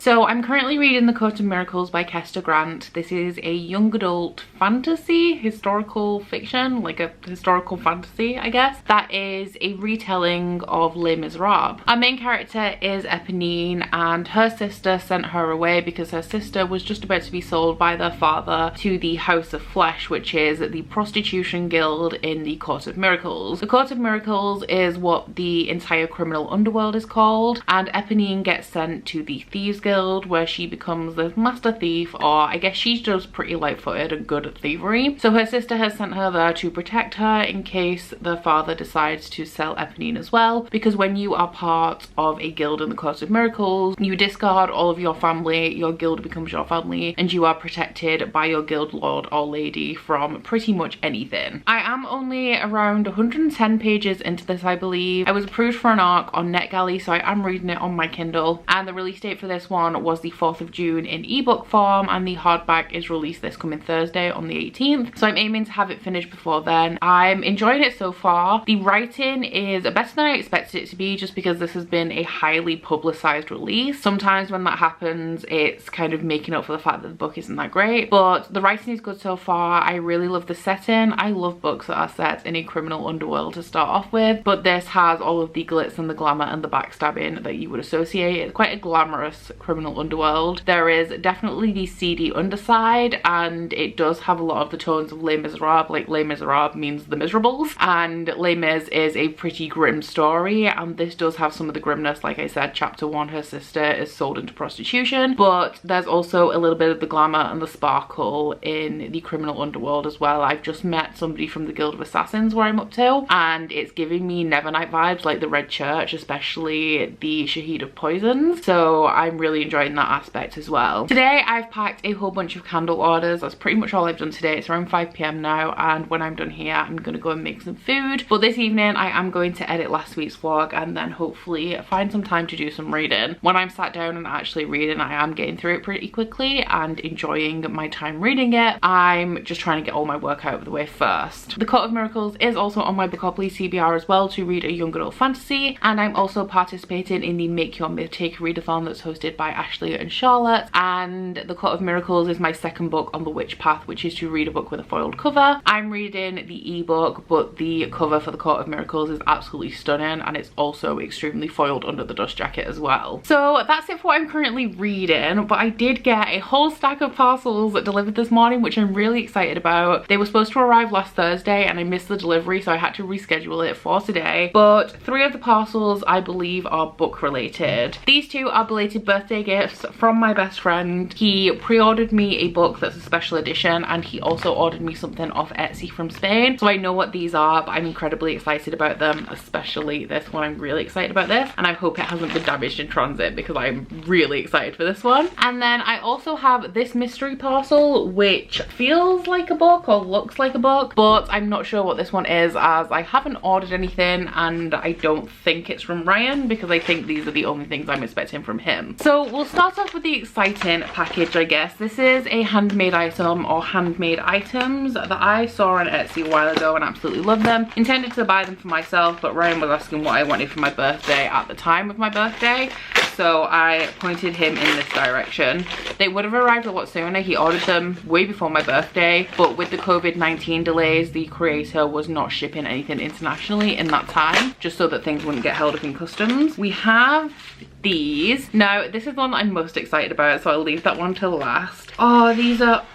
So I'm currently reading The Court of Miracles by Kester Grant. This is a young adult fantasy, historical fiction, like a historical fantasy, I guess, that is a retelling of Les Miserables. Our main character is Eponine, and her sister sent her away because her sister was just about to be sold by their father to the House of Flesh, which is the prostitution guild in the Court of Miracles. The Court of Miracles is what the entire criminal underworld is called, and Eponine gets sent to the Thieves Guild, where she becomes the master thief, or I guess she's just pretty light-footed and good at thievery. So her sister has sent her there to protect her in case the father decides to sell Eponine as well, because when you are part of a guild in the Court of Miracles, you discard all of your family, your guild becomes your family, and you are protected by your guild lord or lady from pretty much anything. I am only around 110 pages into this, I believe. I was approved for an ARC on NetGalley, so I am reading it on my Kindle, and the release date for this one was the 4th of June in ebook form, and the hardback is released this coming Thursday on the 18th, so I'm aiming to have it finished before then. I'm enjoying it so far. The writing is better than I expected it to be, just because this has been a highly publicized release. Sometimes when that happens, it's kind of making up for the fact that the book isn't that great, but the writing is good so far. I really love the setting. I love books that are set in a criminal underworld to start off with, but this has all of the glitz and the glamour and the backstabbing that you would associate. It's quite a glamorous criminal underworld. There is definitely the seedy underside, and it does have a lot of the tones of Les Miserables. Like, Les Miserables means the miserables, and Les Mis is a pretty grim story, and this does have some of the grimness. Like I said, chapter 1, her sister is sold into prostitution, but there's also a little bit of the glamour and the sparkle in the criminal underworld as well. I've just met somebody from the Guild of Assassins where I'm up to, and it's giving me Nevernight vibes, like the Red Church, especially the Shahid of Poisons, so I'm really enjoying that aspect as well. Today I've packed a whole bunch of candle orders. That's pretty much all I've done today. It's around 5 p.m. now, and when I'm done here I'm gonna go and make some food, but this evening I am going to edit last week's vlog and then hopefully find some time to do some reading. When I'm sat down and actually reading, I am getting through it pretty quickly and enjoying my time reading it. I'm just trying to get all my work out of the way first. The Court of Miracles is also on my Bookopoly CBR as well, to read a young adult fantasy, and I'm also participating in the Make Your Myth Take Readathon that's hosted by Ashley and Charlotte, and The Court of Miracles is my second book on the witch path, which is to read a book with a foiled cover. I'm reading the ebook, but the cover for The Court of Miracles is absolutely stunning, and it's also extremely foiled under the dust jacket as well. So that's it for what I'm currently reading, but I did get a whole stack of parcels delivered this morning, which I'm really excited about. They were supposed to arrive last Thursday and I missed the delivery, so I had to reschedule it for today, but 3 of the parcels I believe are book related. These 2 are belated birthday gifts from my best friend. He pre-ordered me a book that's a special edition, and he also ordered me something off Etsy from Spain, so I know what these are, but I'm incredibly excited about them, especially this one. I'm really excited about this, and I hope it hasn't been damaged in transit because I'm really excited for this one. And then I also have this mystery parcel, which feels like a book or looks like a book, but I'm not sure what this one is, as I haven't ordered anything, and I don't think it's from Ryan because I think these are the only things I'm expecting from him. So we'll start off with the exciting package, I guess. This is a handmade item, or handmade items, that I saw on Etsy a while ago and absolutely love them. Intended to buy them for myself, but Ryan was asking what I wanted for my birthday at the time of my birthday, so I pointed him in this direction. They would have arrived a lot sooner. He ordered them way before my birthday, but with the COVID-19 delays, the creator was not shipping anything internationally in that time, just so that things wouldn't get held up in customs. We have these. Now, this is the one that I'm most excited about, so I'll leave that one till last. Oh, these are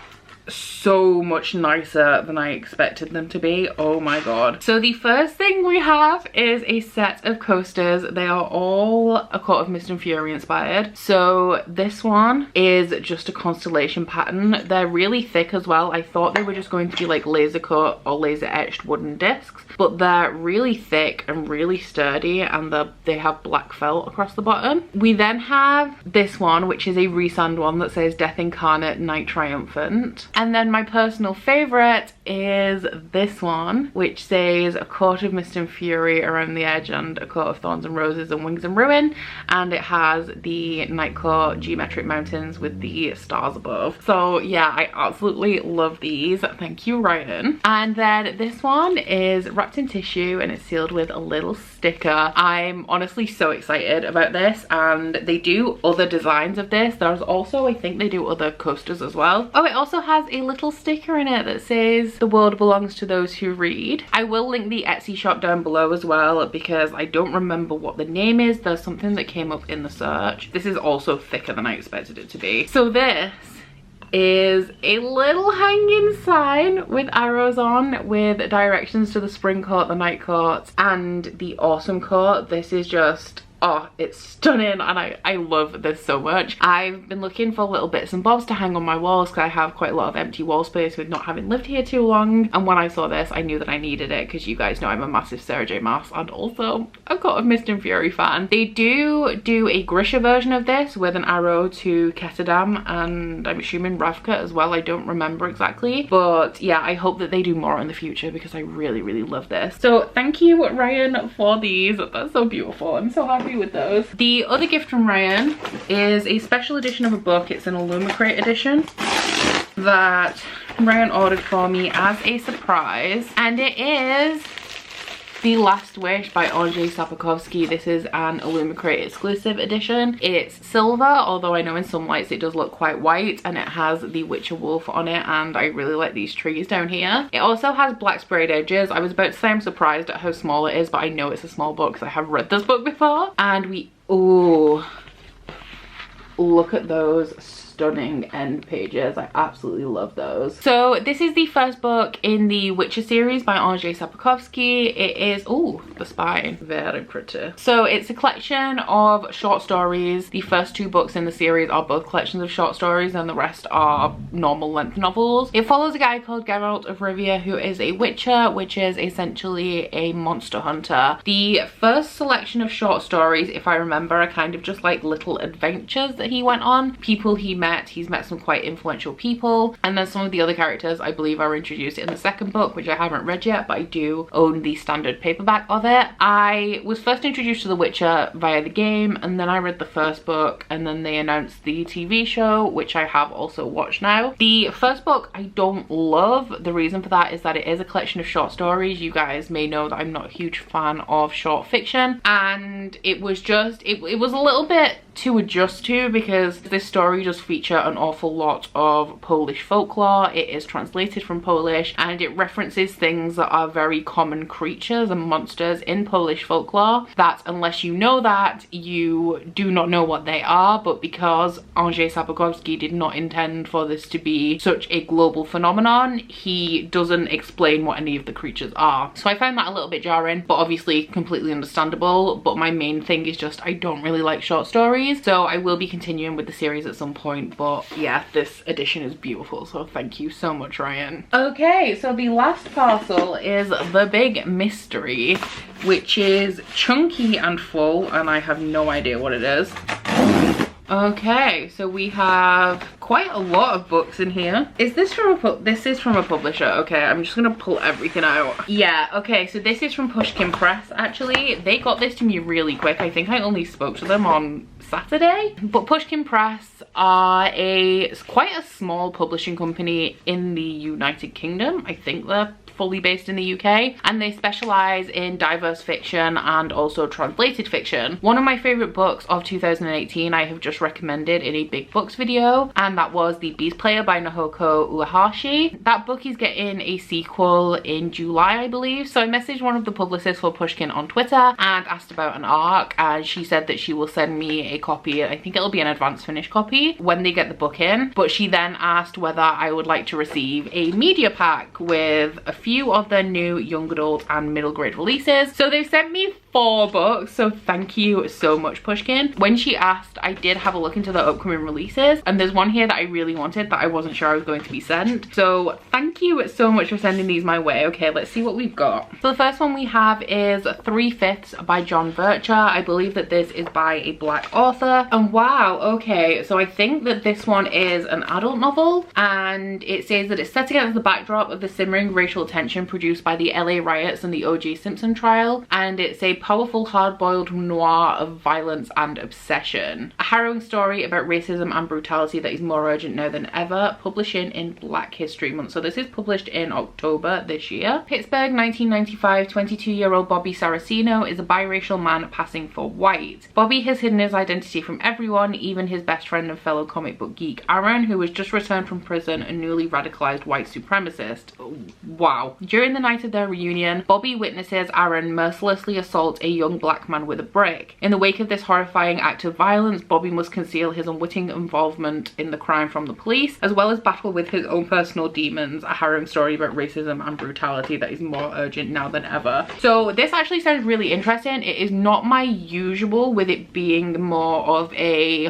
so much nicer than I expected them to be. Oh my god. So the first thing we have is a set of coasters. They are all A Court of Mist and Fury inspired. So this one is just a constellation pattern. They're really thick as well. I thought they were just going to be like laser cut or laser etched wooden discs, but they're really thick and really sturdy, and they have black felt across the bottom. We then have this one, which is a resand one that says Death Incarnate, Night Triumphant. And then my personal favorite is this one, which says A Court of Mist and Fury around the edge, and A Court of Thorns and Roses and Wings and Ruin, and it has the Night Court geometric mountains with the stars above. So yeah, I absolutely love these. Thank you, Ryan. And then this one is wrapped in tissue and it's sealed with a little sticker. I'm honestly so excited about this, and they do other designs of this. There's also, I think they do other coasters as well. Oh, it also has a little sticker in it that says the world belongs to those who read. I will link the Etsy shop down below as well because I don't remember what the name is. There's something that came up in the search. This is also thicker than I expected it to be. So this is a little hanging sign with arrows on with directions to the spring court, the night court, and the autumn court. This is just, oh, it's stunning, and I love this so much. I've been looking for little bits and bobs to hang on my walls because I have quite a lot of empty wall space with not having lived here too long, and when I saw this I knew that I needed it because you guys know I'm a massive Sarah J Maas and also a God of Mist and Fury fan. They do a Grisha version of this with an arrow to Ketterdam and I'm assuming Ravka as well. I don't remember exactly, but yeah, I hope that they do more in the future because I really love this. So thank you, Ryan, for these. That's so beautiful. I'm so happy with those. The other gift from Ryan is a special edition of a book. It's an Illumicrate edition that Ryan ordered for me as a surprise, and it is The Last Wish by Andrzej Sapkowski. This is an Illumicrate exclusive edition. It's silver, although I know in some lights it does look quite white, and it has the Witcher wolf on it, and I really like these trees down here. It also has black sprayed edges. I was about to say I'm surprised at how small it is, but I know it's a small book because I have read this book before. And oh, look at those stunning end pages. I absolutely love those. So this is the first book in the Witcher series by Andrzej Sapkowski. It is, oh, the spine, very pretty. So it's a collection of short stories. The first two books in the series are both collections of short stories and the rest are normal length novels. It follows a guy called Geralt of Rivia who is a witcher, which is essentially a monster hunter. The first selection of short stories, if I remember, are kind of just like little adventures that he went on. People he met. He's met some quite influential people, and then some of the other characters I believe are introduced in the second book, which I haven't read yet, but I do own the standard paperback of it. I was first introduced to The Witcher via the game, and then I read the first book, and then they announced the TV show, which I have also watched now. The first book I don't love. The reason for that is that it is a collection of short stories. You guys may know that I'm not a huge fan of short fiction, and it was just, it was a little bit to adjust to because this story does feature an awful lot of Polish folklore. It is translated from Polish and it references things that are very common creatures and monsters in Polish folklore that, unless you know that, you do not know what they are. But because Andrzej Sapkowski did not intend for this to be such a global phenomenon, he doesn't explain what any of the creatures are. So I found that a little bit jarring, but obviously completely understandable. But my main thing is just I don't really like short stories. So I will be continuing with the series at some point, but yeah, this edition is beautiful, so thank you so much, Ryan. Okay, so the last parcel is The Big Mystery, which is chunky and full, and I have no idea what it is. Okay, so we have quite a lot of books in here. Is this from a this is from a publisher? Okay, I'm just gonna pull everything out. Yeah, okay, so this is from Pushkin Press. Actually, they got this to me really quick. I think I only spoke to them on Saturday. But Pushkin Press are quite a small publishing company in the United Kingdom. I think they're fully based in the UK, and they specialize in diverse fiction and also translated fiction. One of my favorite books of 2018 I have just recommended in a big books video, and that was The Beast Player by Naoko Uehashi. That book is getting a sequel in July, I believe. So I messaged one of the publicists for Pushkin on Twitter and asked about an arc, and she said that she will send me a copy. I think it'll be an advanced finish copy when they get the book in, but she then asked whether I would like to receive a media pack with a few of their new young adult and middle grade releases. So they've sent me 4 books, so thank you so much, Pushkin. When she asked, I did have a look into the upcoming releases, and there's one here that I really wanted that I wasn't sure I was going to be sent. So thank you so much for sending these my way. Okay, let's see what we've got. So the first one we have is 3/5 by John Vircher. I believe that this is by a black author. And wow, okay, so I think that this one is an adult novel, and it says that it's set against the backdrop of the simmering racial tension produced by the LA riots and the O.J. Simpson trial, and it's a powerful hard-boiled noir of violence and obsession. A harrowing story about racism and brutality that is more urgent now than ever, publishing in Black History Month. So this is published in October this year. Pittsburgh, 1995, 22-year-old Bobby Saraceno is a biracial man passing for white. Bobby has hidden his identity from everyone, even his best friend and fellow comic book geek Aaron, who was just returned from prison, a newly radicalized white supremacist. Wow. During the night of their reunion, Bobby witnesses Aaron mercilessly assault a young black man with a brick. In the wake of this horrifying act of violence, Bobby must conceal his unwitting involvement in the crime from the police, as well as battle with his own personal demons, a harrowing story about racism and brutality that is more urgent now than ever. So this actually sounds really interesting. It is not my usual, with it being more of a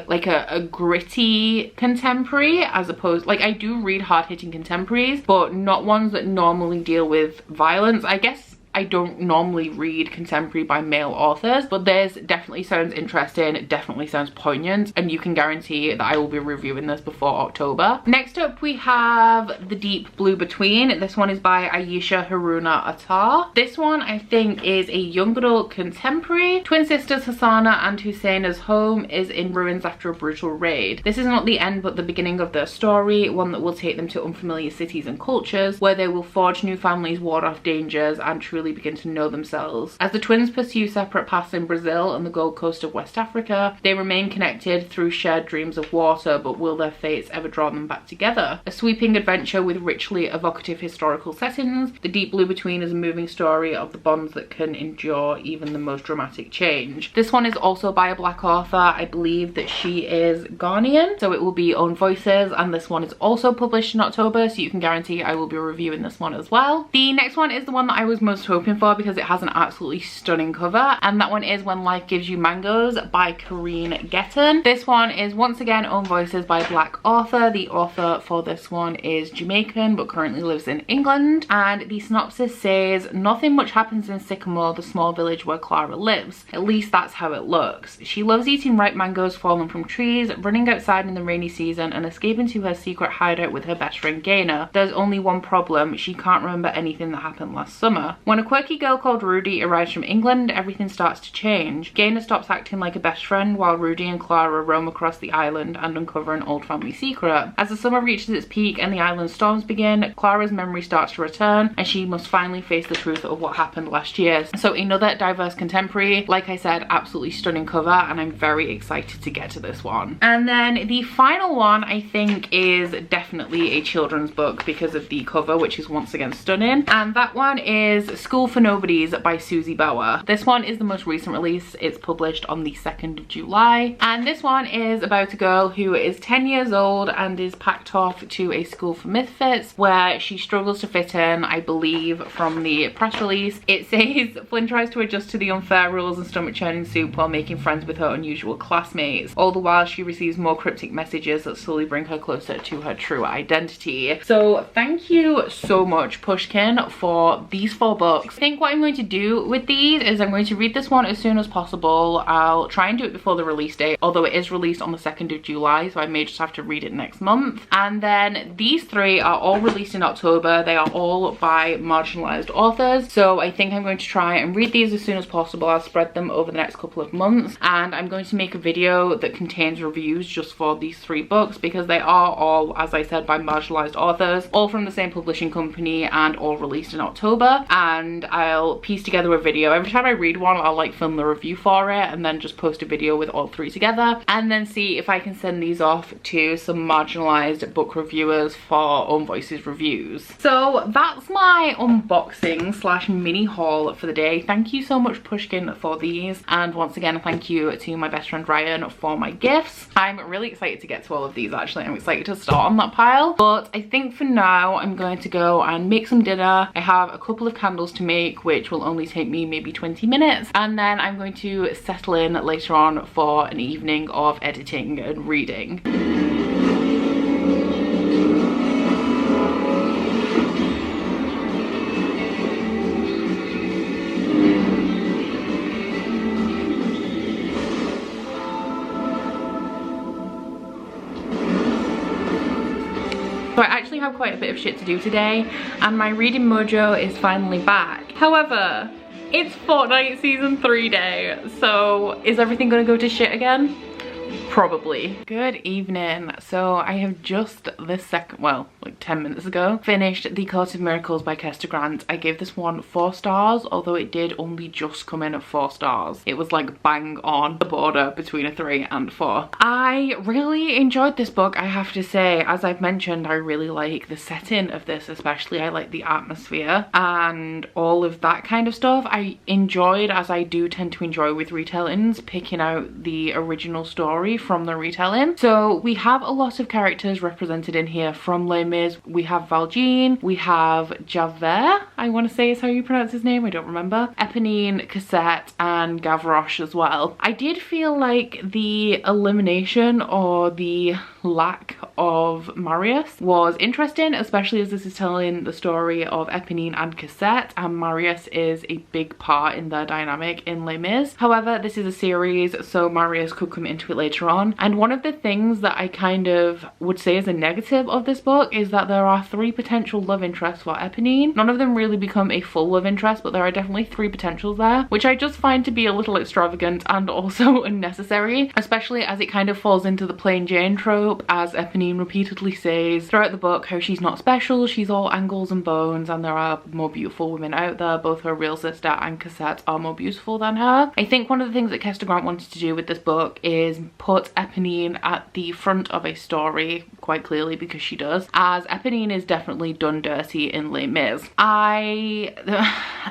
gritty contemporary, as opposed, like, I do read hard-hitting contemporaries, but not ones that normally deal with violence. I guess I don't normally read contemporary by male authors, but this definitely sounds interesting, it definitely sounds poignant, and you can guarantee that I will be reviewing this before October. Next up we have The Deep Blue Between. This one is by Ayesha Haruna Attar. This one I think is a young adult contemporary. Twin sisters Hassana and Husseina's home is in ruins after a brutal raid. This is not the end but the beginning of their story, one that will take them to unfamiliar cities and cultures, where they will forge new families, ward off dangers, and truly begin to know themselves. As the twins pursue separate paths in Brazil and the Gold Coast of West Africa, they remain connected through shared dreams of water, but will their fates ever draw them back together? A sweeping adventure with richly evocative historical settings, The Deep Blue Between is a moving story of the bonds that can endure even the most dramatic change. This one is also by a black author. I believe that she is Ghanaian, so it will be Own Voices, and this one is also published in October, so you can guarantee I will be reviewing this one as well. The next one is the one that I was most hoping for because it has an absolutely stunning cover, and that one is When Life Gives You Mangoes by Karine Getton. This one is once again Own Voices by a black author. The author for this one is Jamaican but currently lives in England, and the synopsis says, nothing much happens in Sycamore, the small village where Clara lives. At least that's how it looks. She loves eating ripe mangoes fallen from trees, running outside in the rainy season, and escaping to her secret hideout with her best friend Gaynor. There's only one problem: she can't remember anything that happened last summer. When a quirky girl called Rudy arrives from England, everything starts to change. Gaynor stops acting like a best friend while Rudy and Clara roam across the island and uncover an old family secret. As the summer reaches its peak and the island storms begin, Clara's memory starts to return and she must finally face the truth of what happened last year. So another diverse contemporary, like I said, absolutely stunning cover, and I'm very excited to get to this one. And then the final one I think is definitely a children's book because of the cover, which is once again stunning, and that one is School for Nobodies by Susie Bauer. This one is the most recent release. It's published on the 2nd of July, and this one is about a girl who is 10 years old and is packed off to a school for misfits where she struggles to fit in. I believe from the press release it says Flynn tries to adjust to the unfair rules and stomach churning soup while making friends with her unusual classmates. All the while she receives more cryptic messages that slowly bring her closer to her true identity. So thank you so much Pushkin for these 4 books. I think what I'm going to do with these is I'm going to read this one as soon as possible. I'll try and do it before the release date, although it is released on the 2nd of July, so I may just have to read it next month. And then these 3 are all released in October. They are all by marginalized authors, so I think I'm going to try and read these as soon as possible. I'll spread them over the next couple of months, and I'm going to make a video that contains reviews just for these 3 books because they are all, as I said, by marginalized authors, all from the same publishing company and all released in October. And I'll piece together a video. Every time I read one I'll like film the review for it and then just post a video with all 3 together, and then see if I can send these off to some marginalized book reviewers for Own Voices reviews. So that's my unboxing slash mini haul for the day. Thank you so much Pushkin for these, and once again thank you to my best friend Ryan for my gifts. I'm really excited to get to all of these. Actually, I'm excited to start on that pile, but I think for now I'm going to go and make some dinner. I have a couple of candles to make which will only take me maybe 20 minutes, and then I'm going to settle in later on for an evening of editing and reading. So I actually have quite a bit of shit to do today, and my reading mojo is finally back. However, It's Fortnite Season 3 day, so is everything gonna go to shit again? Probably. Good evening. So I have just this second, well, like 10 minutes ago, finished The Court of Miracles by Kester Grant. I gave this one 4 stars, although it did only just come in at 4 stars. It was like bang on the border between a 3 and 4. I really enjoyed this book, I have to say. As I've mentioned, I really like the setting of this, especially. I like the atmosphere and all of that kind of stuff. I enjoyed, as I do tend to enjoy with retellings, picking out the original story from the retelling. So we have a lot of characters represented in here from Les Mis. We have Valjean, we have Javert, I want to say is how you pronounce his name, I don't remember, Eponine, Cassette, and Gavroche as well. I did feel like the elimination or the lack of Marius was interesting, especially as this is telling the story of Eponine and Cassette, and Marius is a big part in their dynamic in Les Mis. However, this is a series, so Marius could come into it later on. And one of the things that I kind of would say is a negative of this book is that there are 3 potential love interests for Eponine. None of them really become a full love interest, but there are definitely 3 potentials there, which I just find to be a little extravagant and also unnecessary, especially as it kind of falls into the plain Jane trope, as Eponine repeatedly says throughout the book how she's not special, she's all angles and bones, and there are more beautiful women out there. Both her real sister and Cassette are more beautiful than her. I think one of the things that Kester Grant wanted to do with this book is put Eponine at the front of a story, quite clearly, because she does, as Eponine is definitely done dirty in Les Mis. I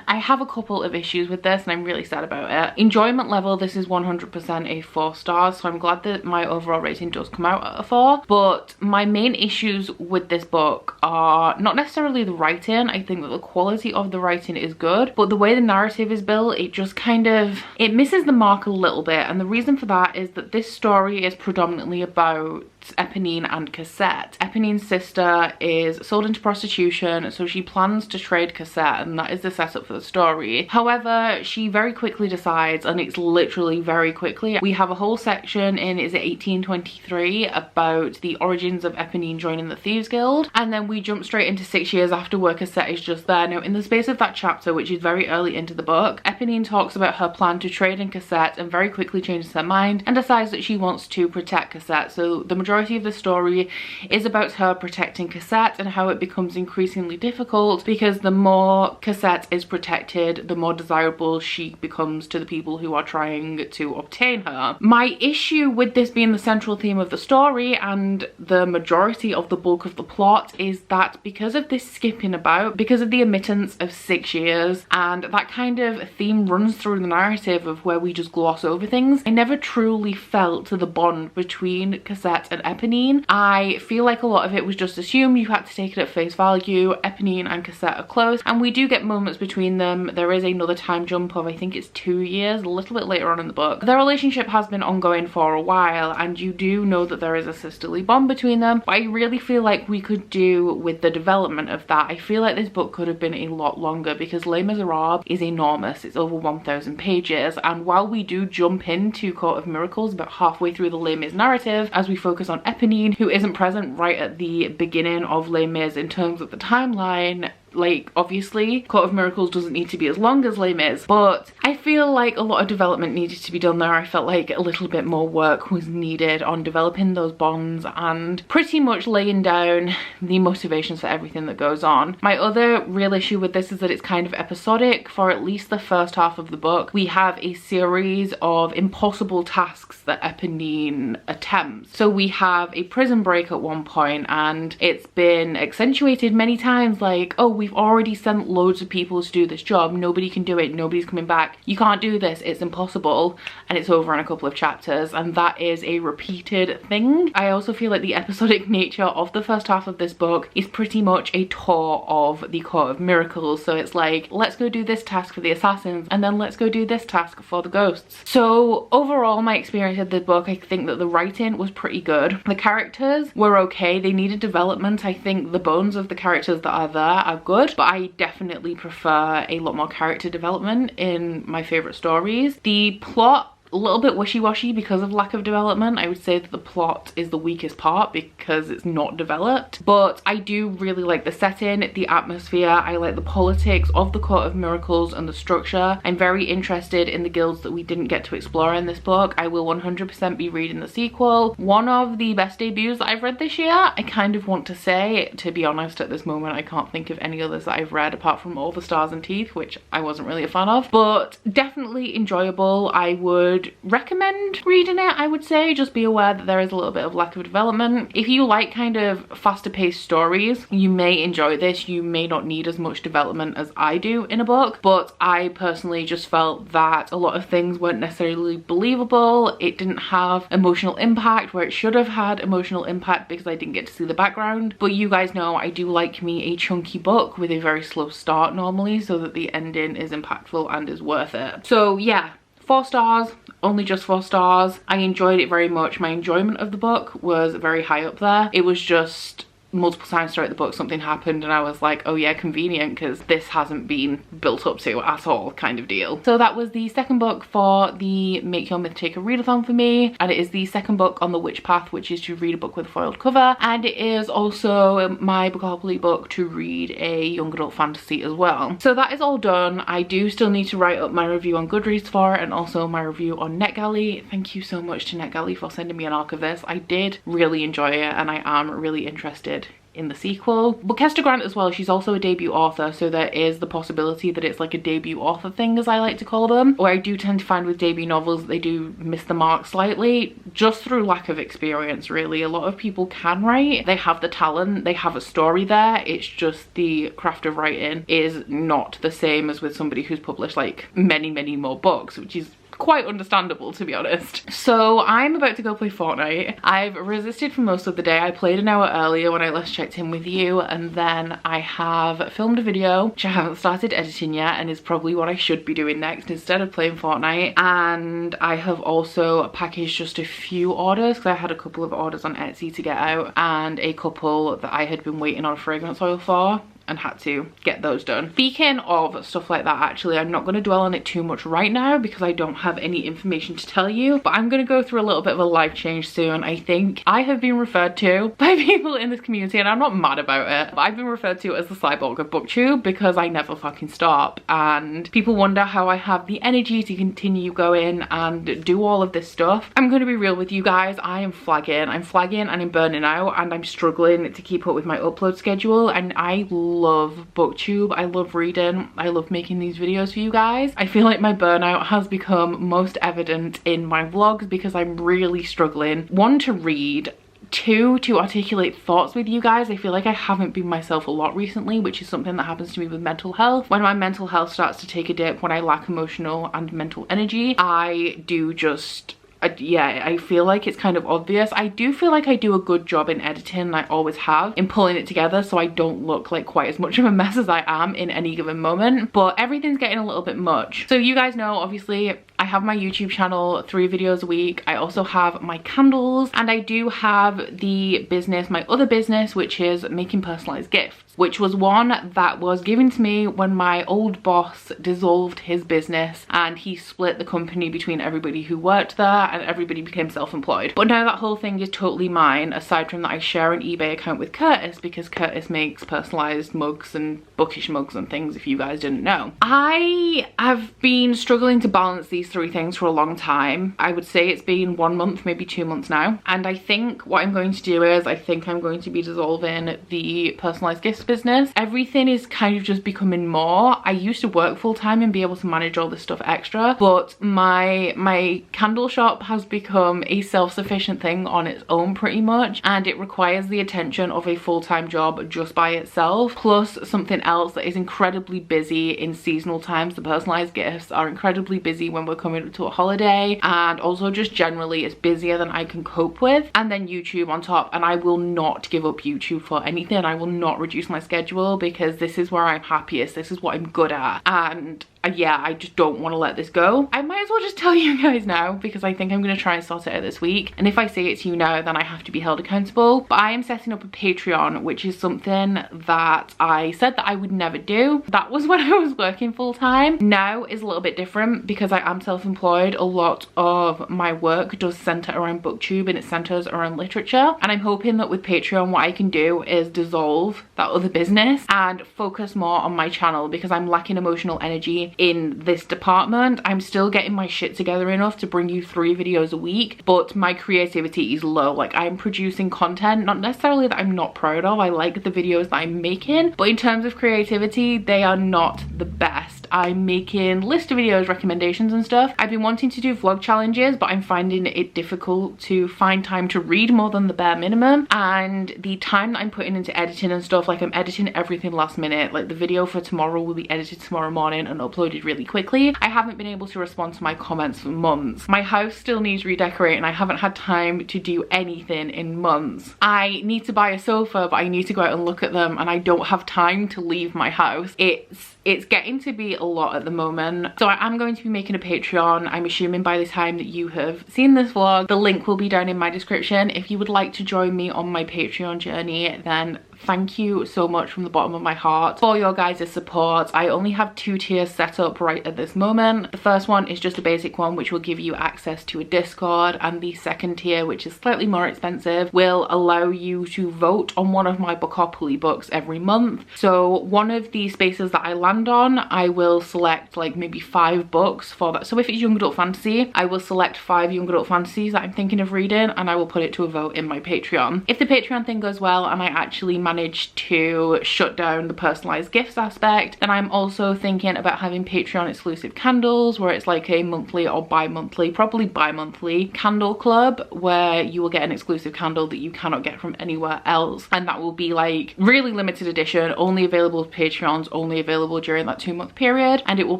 have a couple of issues with this and I'm really sad about it. Enjoyment level, this is 100% a 4 stars, so I'm glad that my overall rating does come out at a 4. But my main issues with this book are not necessarily the writing. I think that the quality of the writing is good, but the way the narrative is built, it just kind of, it misses the mark a little bit. And the reason for that is that this story is predominantly about Eponine and Cassette. Eponine's sister is sold into prostitution, so she plans to trade Cassette, and that is the setup for the story. However, she very quickly decides, and it's literally very quickly, we have a whole section in, is it 1823, about the origins of Eponine joining the Thieves Guild, and then we jump straight into 6 years after where Cassette is just there. Now, in the space of that chapter, which is very early into the book, Eponine talks about her plan to trade in Cassette and very quickly changes her mind and decides that she wants to protect Cassette. So the majority of the story is about her protecting Cassette and how it becomes increasingly difficult because the more Cassette is protected, the more desirable she becomes to the people who are trying to obtain her. My issue with this being the central theme of the story and the majority of the bulk of the plot is that because of this skipping about, because of the omittance of 6 years, and that kind of theme runs through the narrative of where we just gloss over things, I never truly felt the bond between Cassette and Eponine. I feel like a lot of it was just assumed. You had to take it at face value. Eponine and Cassette are close, and we do get moments between them. There is another time jump of, I think it's 2 years, a little bit later on in the book. Their relationship has been ongoing for a while, and you do know that there is a sisterly bond between them, but I really feel like we could do with the development of that. I feel like this book could have been a lot longer because Les Miserables is enormous. It's over 1,000 pages, and while we do jump into Court of Miracles about halfway through the Les Mis narrative, as we focus on Eponine, who isn't present right at the beginning of Les Mis in terms of the timeline, like, obviously Court of Miracles doesn't need to be as long as Les Mis, but I feel like a lot of development needed to be done there. I felt like a little bit more work was needed on developing those bonds and pretty much laying down the motivations for everything that goes on. My other real issue with this is that it's kind of episodic. For at least the first half of the book, we have a series of impossible tasks that Eponine attempts. So we have a prison break at one point, and it's been accentuated many times, like, oh, we've already sent loads of people to do this job, nobody can do it, nobody's coming back, you can't do this, it's impossible, and it's over in a couple of chapters, and that is a repeated thing. I also feel like the episodic nature of the first half of this book is pretty much a tour of the Court of Miracles. So it's like, let's go do this task for the assassins, and then let's go do this task for the ghosts. So overall, my experience of the book, I think that the writing was pretty good. The characters were okay, they needed development. I think the bones of the characters that are there are good, but I definitely prefer a lot more character development in my favorite stories. The plot a little bit wishy-washy because of lack of development. I would say that the plot is the weakest part because it's not developed, but I do really like the setting, the atmosphere. I like the politics of the Court of Miracles and the structure. I'm very interested in the guilds that we didn't get to explore in this book. I will 100% be reading the sequel. One of the best debuts that I've read this year, I kind of want to say. To be honest, at this moment I can't think of any others that I've read apart from All the Stars and Teeth, which I wasn't really a fan of, but definitely enjoyable. I would recommend reading it. I would say just be aware that there is a little bit of lack of development. If you like kind of faster paced stories, you may enjoy this. You may not need as much development as I do in a book, but I personally just felt that a lot of things weren't necessarily believable. It didn't have emotional impact where it should have had emotional impact because I didn't get to see the background. But you guys know I do like me a chunky book with a very slow start normally, so that the ending is impactful and is worth it. So yeah, 4 stars, only just 4 stars. I enjoyed it very much. My enjoyment of the book was very high up there. It was just multiple times throughout the book something happened and I was like, oh yeah, convenient, because this hasn't been built up to at all kind of deal. So that was the second book for the Make Your Myth Take a Readathon for me, and it is the second book on the Witch Path, which is to read a book with a foiled cover, and it is also my Bookopoly book to read a young adult fantasy as well. So that is all done. I do still need to write up my review on Goodreads for it and also my review on NetGalley. Thank you so much to NetGalley for sending me an arc of this. I did really enjoy it and I am really interested in the sequel. But Kester Grant as well, she's also a debut author, so there is the possibility that it's like a debut author thing, as I like to call them, where I do tend to find with debut novels they do miss the mark slightly just through lack of experience. Really, a lot of people can write, they have the talent, they have a story there, it's just the craft of writing is not the same as with somebody who's published like many more books, which is quite understandable, to be honest. So I'm about to go play Fortnite. I've resisted for most of the day. I played an hour earlier when I last checked in with you, and then I have filmed a video which I haven't started editing yet and is probably what I should be doing next instead of playing Fortnite. And I have also packaged just a few orders because I had a couple of orders on Etsy to get out and a couple that I had been waiting on fragrance oil for and had to get those done. Speaking of stuff like that, actually, I'm not going to dwell on it too much right now because I don't have any information to tell you, but I'm going to go through a little bit of a life change soon. I think I have been referred to by people in this community, and I'm not mad about it, but I've been referred to as the cyborg of booktube because I never fucking stop, and people wonder how I have the energy to continue going and do all of this stuff. I'm going to be real with you guys. I am flagging. I'm flagging and I'm burning out, and I'm struggling to keep up with my upload schedule, and I love booktube. I love reading. I love making these videos for you guys. I feel like my burnout has become most evident in my vlogs because I'm really struggling, 1, to read, 2, to articulate thoughts with you guys. I feel like I haven't been myself a lot recently, which is something that happens to me with mental health. When my mental health starts to take a dip, when I lack emotional and mental energy, I do just yeah, I feel like it's kind of obvious. I do feel like I do a good job in editing, and I always have, in pulling it together so I don't look like quite as much of a mess as I am in any given moment, but everything's getting a little bit much. So you guys know, obviously, I have my YouTube channel, 3 videos a week. I also have my candles, and I do have the business, my other business, which is making personalized gifts, which was one that was given to me when my old boss dissolved his business and he split the company between everybody who worked there and everybody became self-employed. But now that whole thing is totally mine, aside from that I share an eBay account with Curtis because Curtis makes personalized mugs and Bookish mugs and things, if you guys didn't know. I have been struggling to balance these 3 things for a long time. I would say it's been 1 month, maybe 2 months now, and I think what I'm going to do is I think I'm going to be dissolving the personalized gifts business. Everything is kind of just becoming more. I used to work full-time and be able to manage all this stuff extra, but my candle shop has become a self-sufficient thing on its own pretty much, and it requires the attention of a full-time job just by itself, plus something else that is incredibly busy in seasonal times. The personalized gifts are incredibly busy when we're coming up to a holiday, and also just generally it's busier than I can cope with, and then YouTube on top. And I will not give up YouTube for anything. I will not reduce my schedule because this is where I'm happiest, this is what I'm good at, and yeah, I just don't want to let this go. I might as well just tell you guys now, because I think I'm going to try and sort it out this week. And if I say it to you now, then I have to be held accountable. But I am setting up a Patreon, which is something that I said that I would never do. That was when I was working full time. Now is a little bit different because I am self-employed. A lot of my work does center around booktube and it centers around literature. And I'm hoping that with Patreon, what I can do is dissolve that other business and focus more on my channel, because I'm lacking emotional energy in this department. I'm still getting my shit together enough to bring you 3 videos a week, but my creativity is low. Like, I'm producing content, not necessarily that I'm not proud of. I like the videos that I'm making, but in terms of creativity, they are not the best. I'm making list of videos, recommendations and stuff. I've been wanting to do vlog challenges, but I'm finding it difficult to find time to read more than the bare minimum. And the time that I'm putting into editing and stuff, like I'm editing everything last minute. Like the video for tomorrow will be edited tomorrow morning and uploaded really quickly. I haven't been able to respond to my comments for months. My house still needs redecorating. I haven't had time to do anything in months. I need to buy a sofa, but I need to go out and look at them, and I don't have time to leave my house. It's getting to be a lot at the moment. So I am going to be making a Patreon. I'm assuming by the time that you have seen this vlog, the link will be down in my description. If you would like to join me on my Patreon journey, then thank you so much from the bottom of my heart for your guys' support. I only have 2 tiers set up right at this moment. The first one is just a basic one, which will give you access to a Discord, and the second tier, which is slightly more expensive, will allow you to vote on one of my Bookopoly books every month. So one of the spaces that I land on, I will select like maybe 5 books for that. So if it's young adult fantasy, I will select 5 young adult fantasies that I'm thinking of reading, and I will put it to a vote in my Patreon. If the Patreon thing goes well and I actually manage to shut down the personalized gifts aspect, then I'm also thinking about having Patreon exclusive candles, where it's like a monthly or bi-monthly, probably bi-monthly candle club, where you will get an exclusive candle that you cannot get from anywhere else, and that will be like really limited edition, only available to Patreons, only available during that 2-month period, and it will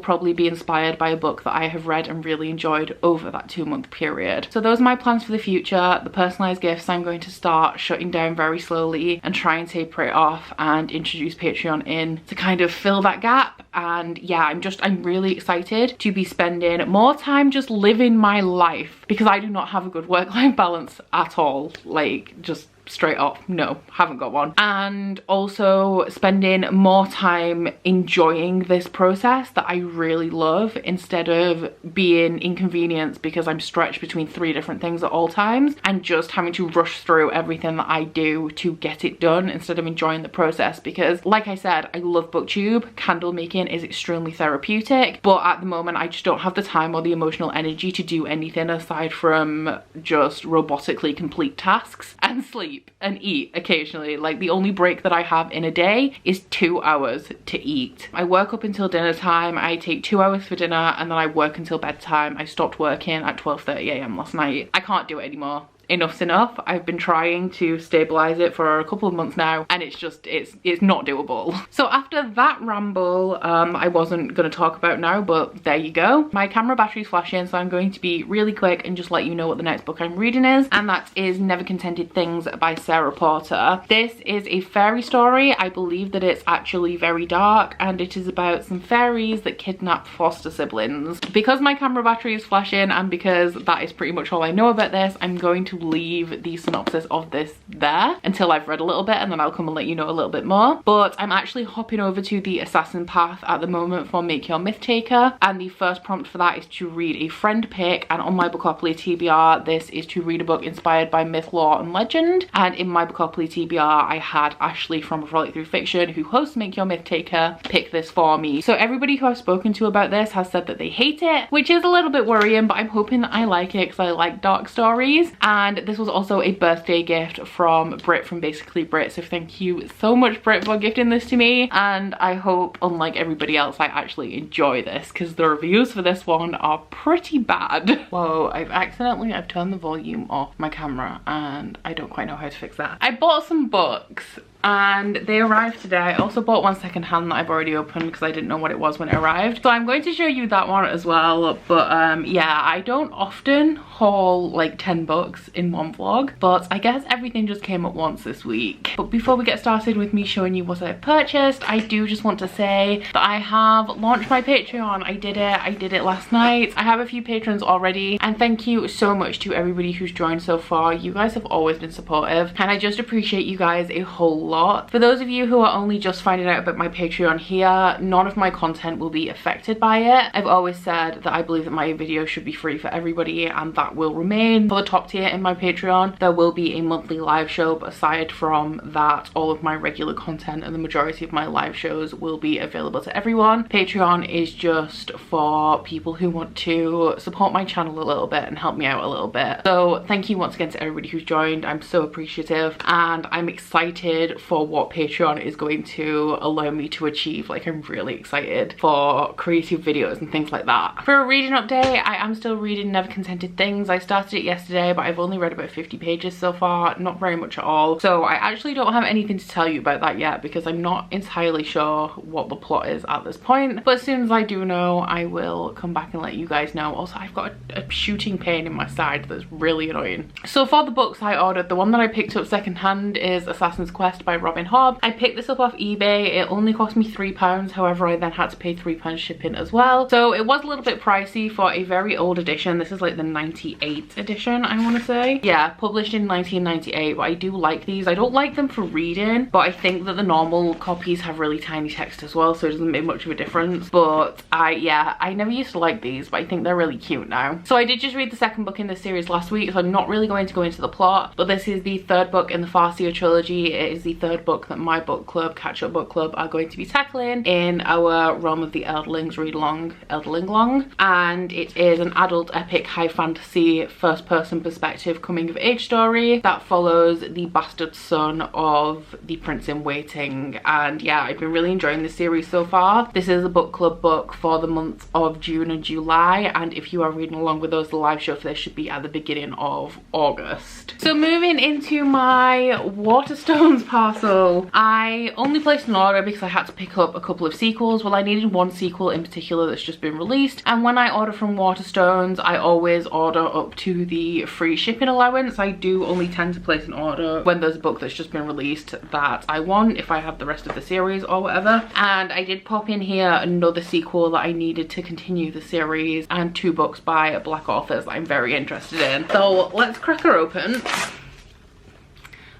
probably be inspired by a book that I have read and really enjoyed over that 2-month period. So those are my plans for the future. The personalized gifts I'm going to start shutting down very slowly and try and taper it off and introduce Patreon in to kind of fill that gap. And yeah, I'm really excited to be spending more time just living my life, because I do not have a good work-life balance at all. Like, just straight up, no, haven't got one. And also spending more time enjoying this process that I really love, instead of being inconvenienced because I'm stretched between 3 different things at all times and just having to rush through everything that I do to get it done, instead of enjoying the process. Because like I said, I love booktube. Candle making is extremely therapeutic, but at the moment I just don't have the time or the emotional energy to do anything aside from just robotically complete tasks and sleep and eat occasionally. Like, the only break that I have in a day is 2 hours to eat. I work up until dinner time, I take 2 hours for dinner, and then I work until bedtime. I stopped working at 12:30 AM last night. I can't do it anymore. Enough's enough. I've been trying to stabilize it for a couple of months now, and it's not doable. So after that ramble, I wasn't going to talk about now, but there you go. My camera battery's flashing, so I'm going to be really quick and just let you know what the next book I'm reading is, and that is Never Contented Things by Sarah Porter. This is a fairy story. I believe that it's actually very dark, and it is about some fairies that kidnap foster siblings. Because my camera battery is flashing, and because that is pretty much all I know about this, I'm going to leave the synopsis of this there until I've read a little bit, and then I'll come and let you know a little bit more. But I'm actually hopping over to the assassin path at the moment for Make Your Myth Taker, and the first prompt for that is to read a friend pick, and on my Bookopoly TBR this is to read a book inspired by myth, lore and legend. And in my Bookopoly TBR I had Ashley from Frolic Through Fiction, who hosts Make Your Myth Taker, pick this for me. So everybody who I've spoken to about this has said that they hate it, which is a little bit worrying, but I'm hoping that I like it because I like dark stories. And this was also a birthday gift from Britt from Basically Britt, so thank you so much, Britt, for gifting this to me. And I hope, unlike everybody else, I actually enjoy this, because the reviews for this one are pretty bad. Whoa, I've turned the volume off my camera and I don't quite know how to fix that. I bought some books and they arrived today. I also bought one secondhand that I've already opened because I didn't know what it was when it arrived. So I'm going to show you that one as well. But yeah, I don't often haul like 10 books in one vlog, but I guess everything just came at once this week. But before we get started with me showing you what I purchased, I do just want to say that I have launched my Patreon. I did it last night. I have a few patrons already, and thank you so much to everybody who's joined so far. You guys have always been supportive, and I just appreciate you guys a whole lot. For those of you who are only just finding out about my Patreon here, none of my content will be affected by it. I've always said that I believe that my videos should be free for everybody, and that will remain. For the top tier in my Patreon, there will be a monthly live show, but aside from that, all of my regular content and the majority of my live shows will be available to everyone. Patreon is just for people who want to support my channel a little bit and help me out a little bit. So thank you once again to everybody who's joined. I'm so appreciative, and I'm excited for what Patreon is going to allow me to achieve. Like, I'm really excited for creative videos and things like that. For a reading update, I am still reading Never Contented Things. I started it yesterday, but I've only read about 50 pages so far, not very much at all. So I actually don't have anything to tell you about that yet because I'm not entirely sure what the plot is at this point. But as soon as I do know, I will come back and let you guys know. Also, I've got a shooting pain in my side that's really annoying. So for the books I ordered, the one that I picked up secondhand is Assassin's Quest by Robin Hobb. I picked this up off eBay. It only cost me £3, however I then had to pay £3 shipping as well. So it was a little bit pricey for a very old edition. This is like the 98 edition, I want to say. Yeah, published in 1998, but I do like these. I don't like them for reading, but I think that the normal copies have really tiny text as well, so it doesn't make much of a difference. But I never used to like these, but I think they're really cute now. So I did just read the second book in this series last week, so I'm not really going to go into the plot, but this is the third book in the Farseer trilogy. It is the third book that my book club, Catch Up Book Club, are going to be tackling in our Realm of the Elderlings read along, and it is an adult epic high fantasy first person perspective coming of age story that follows the bastard son of the prince in waiting. And yeah, I've been really enjoying this series so far. This is a book club book for the months of June and July, and if you are reading along with those, the live show for this should be at the beginning of August. So moving into my Waterstones parcel, I only placed an order because I had to pick up a couple of sequels. Well, I needed one sequel in particular that's just been released, and when I order from Waterstones, I always order up to the free shipping allowance. I do only tend to place an order when there's a book that's just been released that I want, if I have the rest of the series or whatever. And I did pop in here another sequel that I needed to continue the series, and 2 books by Black authors that I'm very interested in. So let's crack her open.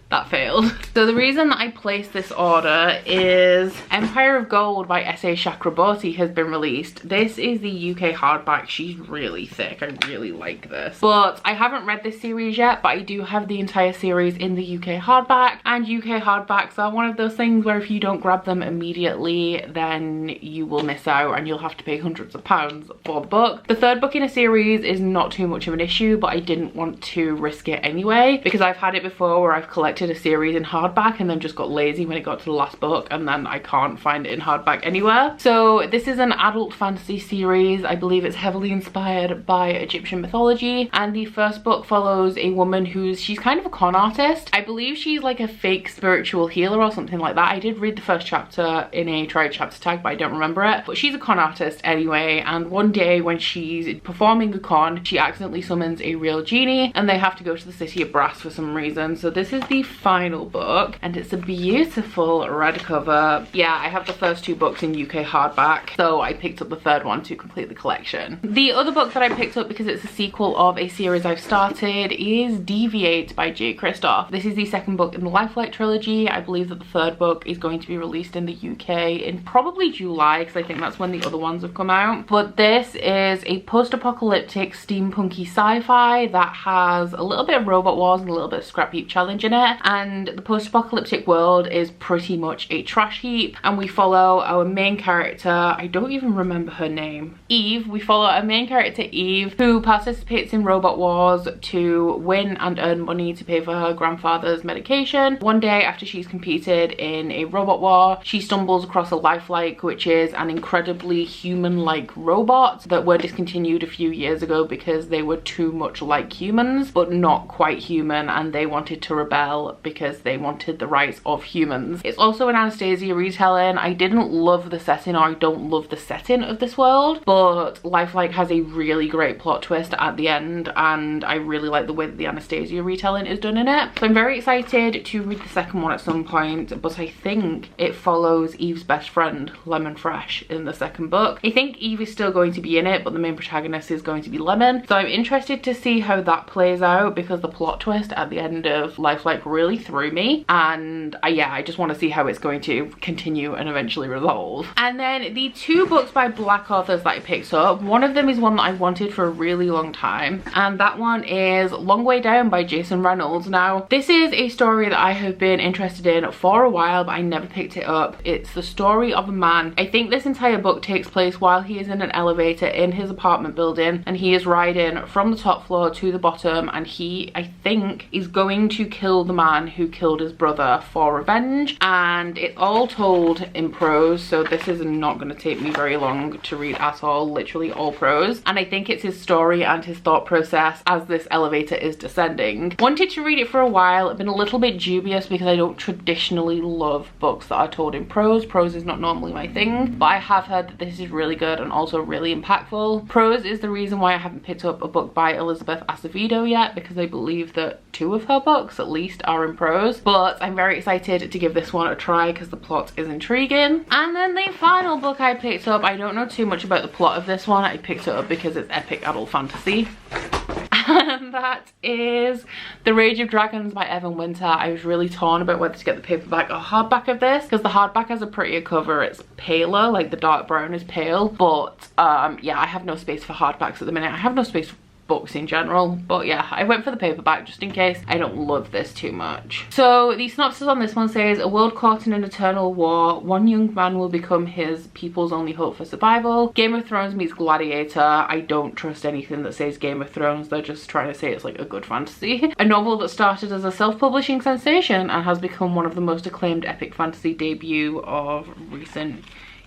That failed. So the reason that I placed this order is Empire of Gold by S.A. Chakraborty has been released. This is the UK hardback. She's really thick. I really like this. But I haven't read this series yet, but I do have the entire series in the UK hardback. And UK hardbacks are one of those things where if you don't grab them immediately, then you will miss out and you'll have to pay hundreds of pounds for the book. The third book in a series is not too much of an issue, but I didn't want to risk it anyway because I've had it before where I've collected a series in hardback and then just got lazy when it got to the last book, and then I can't find it in hardback anywhere. So this is an adult fantasy series. I believe it's heavily inspired by Egyptian mythology, and the first book follows a woman she's kind of a con artist. I believe she's like a fake spiritual healer or something like that. I did read the first chapter in a tried chapter tag, but I don't remember it. But she's a con artist anyway, and one day when she's performing a con, she accidentally summons a real genie and they have to go to the city of Brass for some reason. So this is the final book, and it's a beautiful red cover. Yeah, I have the first 2 books in UK hardback, so I picked up the third one to complete the collection. The other book that I picked up because it's a sequel of a series I've started is Deviate by J. Kristoff. This is the second book in the Lifelight trilogy. I believe that the third book is going to be released in the UK in probably July, because I think that's when the other ones have come out. But this is a post-apocalyptic steampunky sci-fi that has a little bit of Robot Wars and a little bit of Scrap Heap Challenge in it. And the post-apocalyptic world is pretty much a trash heap, and we follow our main character, I don't even remember her name, Eve. We follow our main character Eve, who participates in Robot Wars to win and earn money to pay for her grandfather's medication. One day after she's competed in a robot war, she stumbles across a lifelike, which is an incredibly human-like robot that were discontinued a few years ago because they were too much like humans but not quite human, and they wanted to rebel well because they wanted the rights of humans. It's also an Anastasia retelling. I didn't love the setting, or I don't love the setting of this world, but Lifelike has a really great plot twist at the end, and I really like the way that the Anastasia retelling is done in it. So I'm very excited to read the second one at some point, but I think it follows Eve's best friend, Lemon Fresh, in the second book. I think Eve is still going to be in it, but the main protagonist is going to be Lemon. So I'm interested to see how that plays out, because the plot twist at the end of Lifelike really threw me, and yeah, I just want to see how it's going to continue and eventually resolve. And then the two books by Black authors that I picked up, one of them is one that I wanted for a really long time, and that one is Long Way Down by Jason Reynolds. Now, this is a story that I have been interested in for a while, but I never picked it up. It's the story of a man. I think this entire book takes place while he is in an elevator in his apartment building, and he is riding from the top floor to the bottom, and he, I think, is going to kill the man who killed his brother for revenge. And it's all told in prose, so this is not going to take me very long to read at all, literally all prose. And I think it's his story and his thought process as this elevator is descending. Wanted to read it for a while. I've been a little bit dubious because I don't traditionally love books that are told in prose. Prose is not normally my thing, but I have heard that this is really good and also really impactful. Prose is the reason why I haven't picked up a book by Elizabeth Acevedo yet, because I believe that 2 of her books at least are in prose, but I'm very excited to give this one a try because the plot is intriguing. And then the final book I picked up, I don't know too much about the plot of this one. I picked it up because it's epic adult fantasy. And that is The Rage of Dragons by Evan Winter. I was really torn about whether to get the paperback or hardback of this, because the hardback has a prettier cover. It's paler, like the dark brown is pale, but yeah, I have no space for hardbacks at the minute. I have no space for books in general, but yeah, I went for the paperback just in case I don't love this too much. So the synopsis on this one says, a world caught in an eternal war, one young man will become his people's only hope for survival. Game of Thrones meets Gladiator. I don't trust anything that says Game of Thrones. They're just trying to say it's like a good fantasy. A novel that started as a self-publishing sensation and has become one of the most acclaimed epic fantasy debut of recent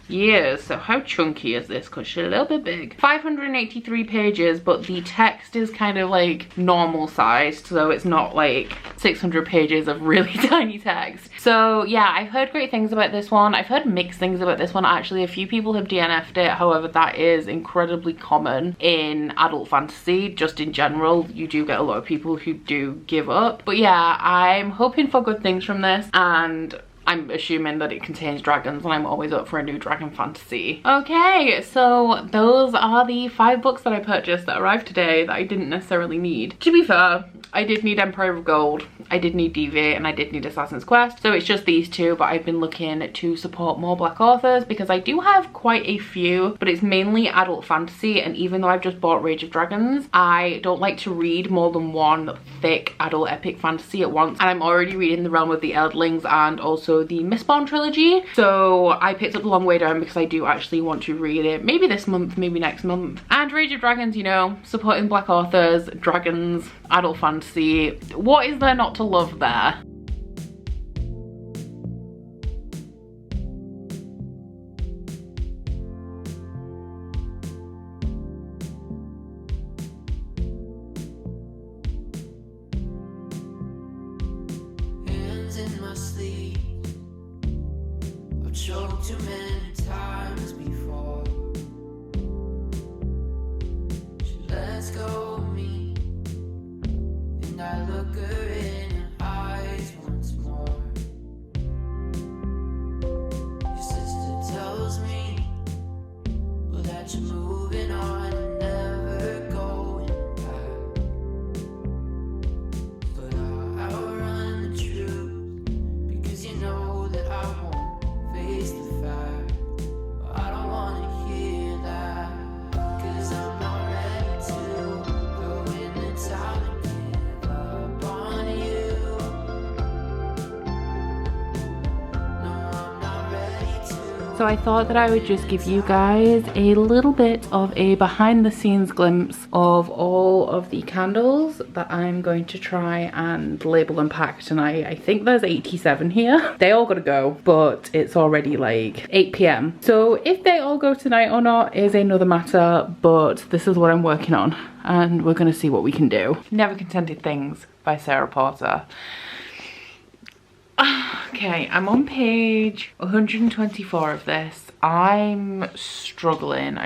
years. So how chunky is this? Because she's a little bit big. 583 pages, but the text is kind of like normal sized, so it's not like 600 pages of really tiny text. So yeah, I've heard great things about this one. I've heard mixed things about this one actually. A few people have DNF'd it, however that is incredibly common in adult fantasy. Just in general, you do get a lot of people who do give up. But yeah, I'm hoping for good things from this, and I'm assuming that it contains dragons, and I'm always up for a new dragon fantasy. Okay, so those are the 5 books that I purchased that arrived today that I didn't necessarily need. To be fair, I did need Empire of Gold, I did need Deviate, and I did need Assassin's Quest. So it's just these 2, but I've been looking to support more Black authors because I do have quite a few, but it's mainly adult fantasy. And even though I've just bought Rage of Dragons, I don't like to read more than one thick adult epic fantasy at once. And I'm already reading The Realm of the Eldlings and also the Mistborn trilogy. So I picked up The Long Way Down because I do actually want to read it, maybe this month, maybe next month. And Rage of Dragons, you know, supporting Black authors, dragons, adult fantasy. What is there not to love there? Hands in my sleeve, I've choked too many times before. She lets go of me, and I look her in her eyes once more. Your sister tells me, well, that you're moving on and never going back. But I'll outrun the truth, because you know that I won't face the fact. I don't wanna hear that, 'cause I'm not ready to throw in the towel and give up on you. No, I'm not ready to. So I thought that I would just give you guys a little bit of a behind the scenes glimpse of all of the candles that I'm going to try and label and pack tonight. I think there's 87 here. They all gotta go, but it's already like 8 p.m. So if they all go tonight or not is another matter, but this is what I'm working on and we're gonna see what we can do. Never Contented Things by Sarah Porter. Okay, I'm on page 124 of this. I'm struggling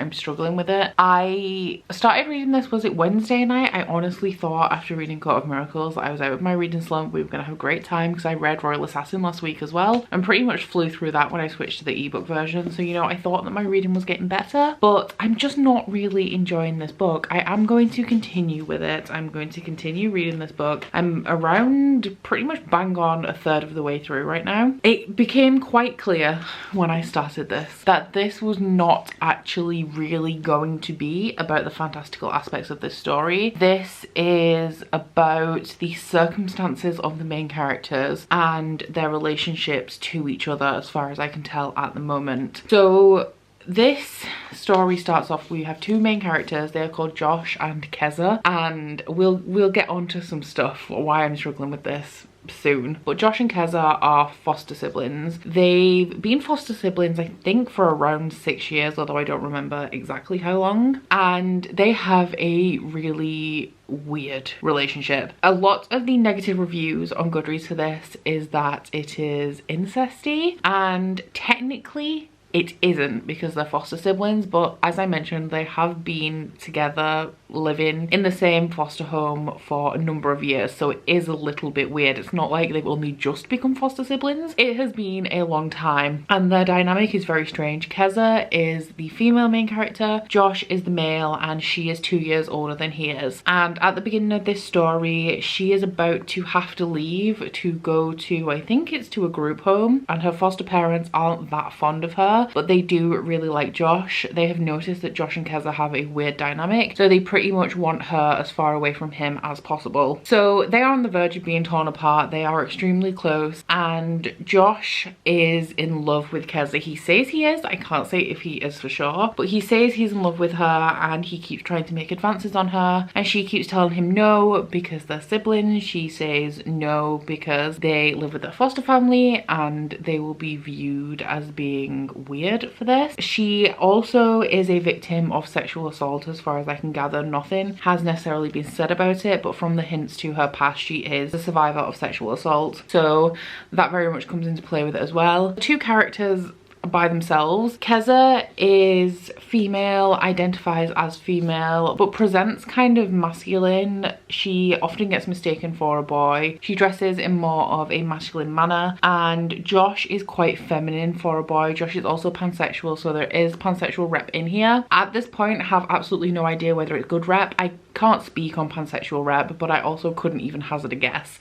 with it. I started reading this, was it Wednesday night? I honestly thought after reading Court of Miracles I was out of my reading slump, we were gonna have a great time, because I read Royal Assassin last week as well and pretty much flew through that when I switched to the ebook version. So, you know, I thought that my reading was getting better, but I'm just not really enjoying this book. I am going to continue with it. I'm going to continue reading this book. I'm around pretty much bang on a third of the way through right now. It became quite clear when I started this that this was not actually really going to be about the fantastical aspects of this story. This is about the circumstances of the main characters and their relationships to each other, as far as I can tell at the moment. So this story starts off, we have two main characters. They are called Josh and Keza, and we'll get onto some stuff why I'm struggling with this soon. But Josh and Keza are foster siblings. They've been foster siblings I think for around 6 years, although I don't remember exactly how long, and they have a really weird relationship. A lot of the negative reviews on Goodreads for this is that it is incesty, and technically it isn't because they're foster siblings, but as I mentioned, they have been together living in the same foster home for a number of years, so it is a little bit weird. It's not like they've only just become foster siblings. It has been a long time and their dynamic is very strange. Keza is the female main character, Josh is the male, and she is 2 years older than he is. And at the beginning of this story, she is about to have to leave to go to, I think it's to a group home, and her foster parents aren't that fond of her, but they do really like Josh. They have noticed that Josh and Keza have a weird dynamic, so they pretty much want her as far away from him as possible. So they are on the verge of being torn apart. They are extremely close, and Josh is in love with Keza. He says he is. I can't say if he is for sure, but he says he's in love with her, and he keeps trying to make advances on her, and she keeps telling him no because they're siblings. She says no because they live with their foster family and they will be viewed as being weird for this. She also is a victim of sexual assault. As far as I can gather, nothing has necessarily been said about it, but from the hints to her past, she is a survivor of sexual assault, so that very much comes into play with it as well. Two characters by themselves. Keza is female, identifies as female, but presents kind of masculine. She often gets mistaken for a boy. She dresses in more of a masculine manner, and Josh is quite feminine for a boy. Josh is also pansexual, so there is pansexual rep in here. At this point, I have absolutely no idea whether it's good rep. I can't speak on pansexual rep, but I also couldn't even hazard a guess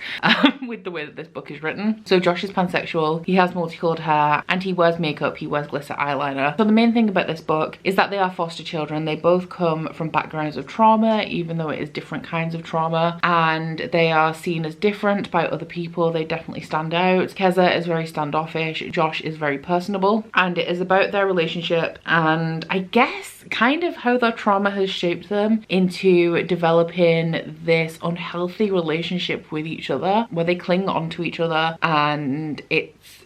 with the way that this book is written. So Josh is pansexual, he has multicolored hair, and he wears makeup, he wears glitter eyeliner. So the main thing about this book is that they are foster children. They both come from backgrounds of trauma, even though it is different kinds of trauma, and they are seen as different by other people. They definitely stand out. Keza is very standoffish, Josh is very personable, and it is about their relationship and I guess kind of how their trauma has shaped them into developing this unhealthy relationship with each other where they cling onto each other, and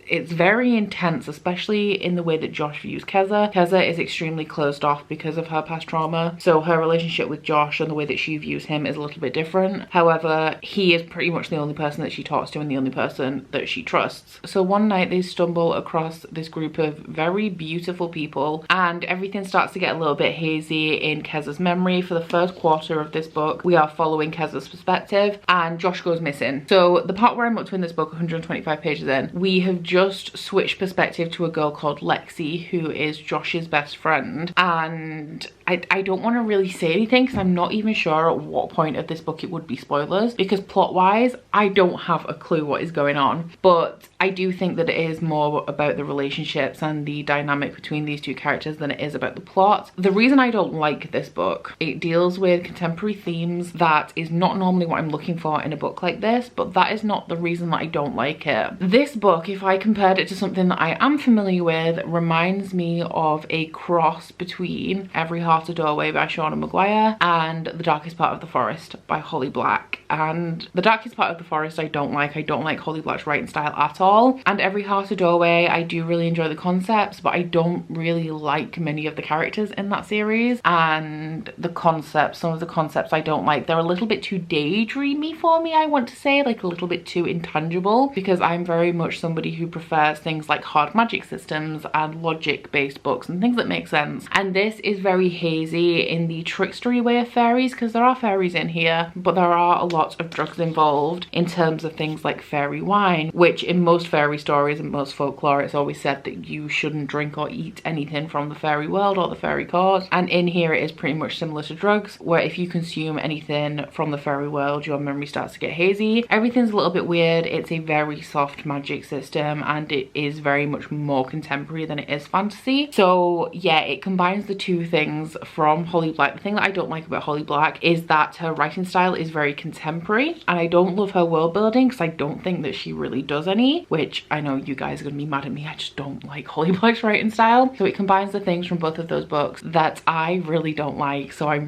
it's very intense, especially in the way that Josh views Keza. Keza is extremely closed off because of her past trauma, so her relationship with Josh and the way that she views him is a little bit different. However, he is pretty much the only person that she talks to and the only person that she trusts. So one night they stumble across this group of very beautiful people, and everything starts to get a little bit hazy in Keza's memory. For the first quarter of this book, we are following Keza's perspective, and Josh goes missing. So the part where I'm up to in this book, 125 pages in, we have just switched perspective to a girl called Lexi, who is Josh's best friend, and I don't want to really say anything because I'm not even sure at what point of this book it would be spoilers, because plot wise I don't have a clue what is going on, but I do think that it is more about the relationships and the dynamic between these two characters than it is about the plot. The reason I don't like this book, it deals with contemporary themes that is not normally what I'm looking for in a book like this, but that is not the reason that I don't like it. This book, if I compared it to something that I am familiar with. It reminds me of a cross between Every Heart a Doorway by Shauna Maguire and The Darkest Part of the Forest by Holly Black. And The Darkest Part of the Forest I don't like. I don't like Holly Black's writing style at all. And Every Heart a Doorway, I do really enjoy the concepts, but I don't really like many of the characters in that series. And the concepts, some of the concepts I don't like. They're a little bit too daydreamy for me, I want to say, like a little bit too intangible, because I'm very much somebody who prefers things like hard magic systems and logic based books and things that make sense. And this is very hazy in the trickstery way of fairies, because there are fairies in here, but there are a lot of drugs involved in terms of things like fairy wine, which in most fairy stories and most folklore it's always said that you shouldn't drink or eat anything from the fairy world or the fairy court. And in here it is pretty much similar to drugs, where if you consume anything from the fairy world your memory starts to get hazy. Everything's a little bit weird. It's a very soft magic system and it is very much more contemporary than it is fantasy. So yeah, it combines the two things from Holly Black. The thing that I don't like about Holly Black is that her writing style is very contemporary, and I don't love her world building because I don't think that she really does any, which I know you guys are gonna be mad at me. I just don't like Holly Black's writing style. So it combines the things from both of those books that I really don't like. So I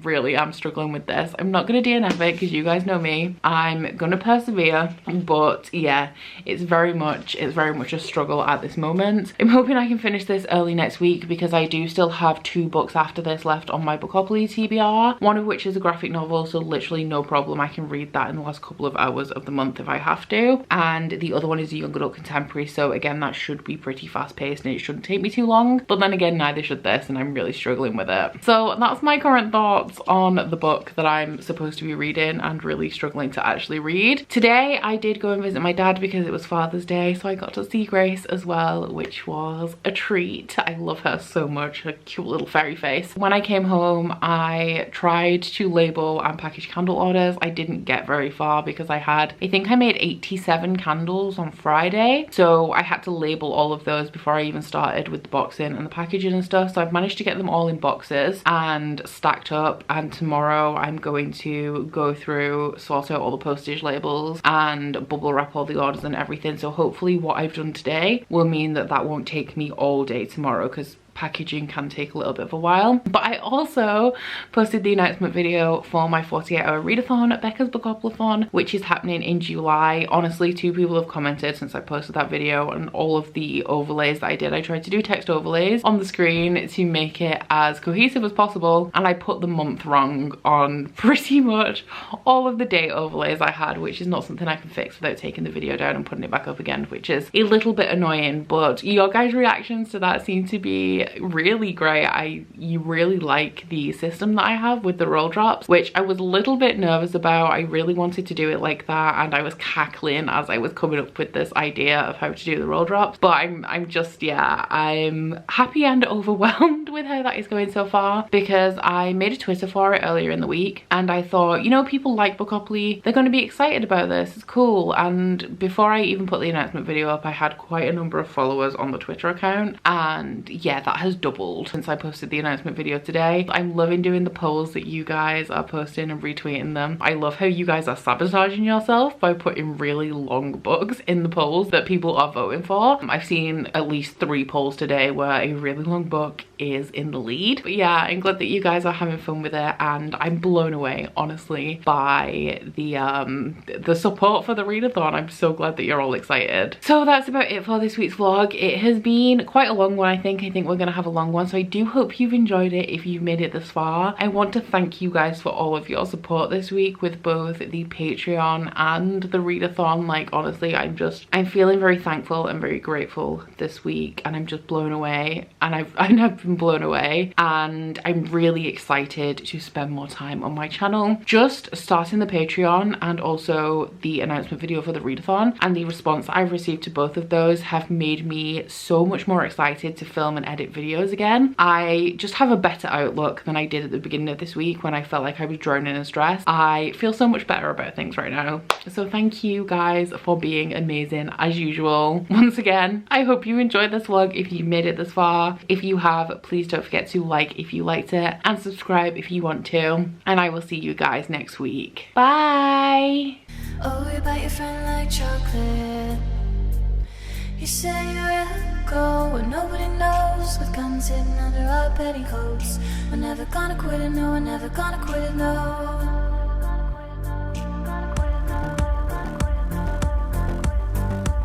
really am struggling with this. I'm not gonna DNF it because you guys know me. I'm gonna persevere, but yeah, it's very much a struggle at this moment. I'm hoping I can finish this early next week because I do still have 2 books after this left on my Bookopoly TBR, one of which is a graphic novel, so literally no problem. I can read that in the last couple of hours of the month if I have to. And the other one is a young adult contemporary, so again, that should be pretty fast paced and it shouldn't take me too long. But then again, neither should this, and I'm really struggling with it. So that's my current thoughts on the book that I'm supposed to be reading and really struggling to actually read. Today I did go and visit my dad because it was Father's Day, so I got to see Grace as well, which was a treat. I love her so much, her cute little fairy face. When I came home I tried to label and package candle orders. I didn't get very far because I think I made 87 candles on Friday, so I had to label all of those before I even started with the boxing and the packaging and stuff. So I've managed to get them all in boxes and stacked up, and tomorrow I'm going to go through, sort out all the postage labels and bubble wrap all the orders and everything. So hopefully what I've done today will mean that that won't take me all day tomorrow, because packaging can take a little bit of a while. But I also posted the announcement video for my 48-hour readathon at Becca's Bookopoly, which is happening in July. Honestly, 2 people have commented since I posted that video, and all of the overlays that I did, I tried to do text overlays on the screen to make it as cohesive as possible, and I put the month wrong on pretty much all of the date overlays I had, which is not something I can fix without taking the video down and putting it back up again, which is a little bit annoying. But your guys' reactions to that seem to be really great. You really like the system that I have with the roll drops, which I was a little bit nervous about. I really wanted to do it like that, and I was cackling as I was coming up with this idea of how to do the roll drops. But I'm just, yeah, I'm happy and overwhelmed with how that is going so far, because I made a Twitter for it earlier in the week and I thought, you know, people like Bookopoly, they're going to be excited about this, it's cool. And before I even put the announcement video up, I had quite a number of followers on the Twitter account, and yeah, that has doubled since I posted the announcement video today. I'm loving doing the polls that you guys are posting and retweeting them. I love how you guys are sabotaging yourself by putting really long books in the polls that people are voting for. I've seen at least 3 polls today where a really long book is in the lead. But yeah, I'm glad that you guys are having fun with it, and I'm blown away, honestly, by the support for the readathon. I'm so glad that you're all excited. So that's about it for this week's vlog. It has been quite a long one. I think we're gonna have a long one, so I do hope you've enjoyed it if you've made it this far. I want to thank you guys for all of your support this week with both the Patreon and the readathon. Like, honestly, I'm feeling very thankful and very grateful this week, and I'm just blown away, and I've been blown away, and I'm really excited to spend more time on my channel. Just starting the Patreon and also the announcement video for the readathon, and the response I've received to both of those have made me so much more excited to film and edit videos again. I just have a better outlook than I did at the beginning of this week when I felt like I was drowning in stress. I feel so much better about things right now. So thank you guys for being amazing as usual. Once again, I hope you enjoyed this vlog if you made it this far. If you have, please don't forget to like if you liked it and subscribe if you want to. And I will see you guys next week. Bye! Oh, you bite your friend like chocolate. You say you're go and nobody knows, with guns hidden under our petticoats. We're never gonna quit it, no, we're never gonna quit it, no.